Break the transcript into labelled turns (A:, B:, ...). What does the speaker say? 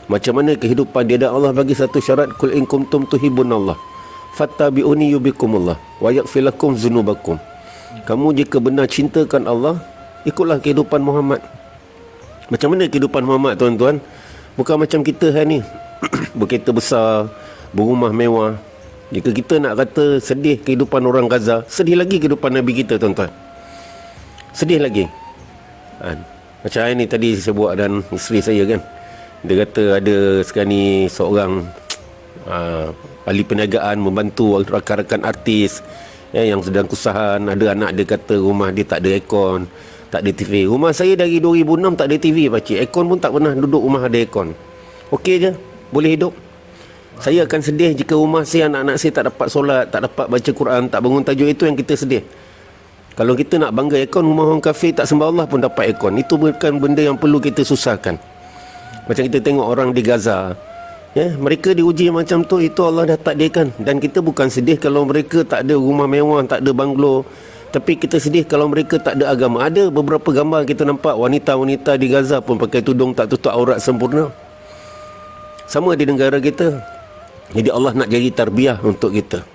A: Macam mana kehidupan dia, dan Allah bagi satu syarat, kul in kuntum tuhibbunallah fattabi'uni yubikumullah wa yaghfir lakum dzunubakum. Kamu jika benar cintakan Allah, ikutlah kehidupan Muhammad. Macam mana kehidupan Muhammad, tuan-tuan? Bukan macam kita hari ni berkereta besar, berumah mewah. Jika kita nak kata sedih kehidupan orang Gaza, sedih lagi kehidupan Nabi kita, tuan-tuan. Sedih lagi. Macam hari ni tadi saya buat dan isteri saya kan, dia kata ada sekarang ni seorang ahli perniagaan membantu rakan-rakan artis yang sedang kesusahan. Ada anak dia kata rumah dia tak ada aircon, tak ada TV. Rumah saya dari 2006 tak ada TV, pakcik. Aircon pun tak pernah duduk rumah ada aircon. Okey je, boleh hidup. Saya akan sedih jika rumah saya, anak-anak saya tak dapat solat, tak dapat baca Quran, tak bangun tahajud. Itu yang kita sedih. Kalau kita nak bangga aircon, rumah orang kafir tak sembah Allah pun dapat aircon. Itu bukan benda yang perlu kita susahkan. Macam kita tengok orang di Gaza, mereka diuji macam tu, itu Allah dah takdirkan. Dan kita bukan sedih kalau mereka tak ada rumah mewah, tak ada banglo. Tapi kita sedih kalau mereka tak ada agama. Ada beberapa gambar kita nampak wanita-wanita di Gaza pun pakai tudung tak tutup aurat sempurna. Sama di negara kita. Jadi Allah nak jadi tarbiyah untuk kita.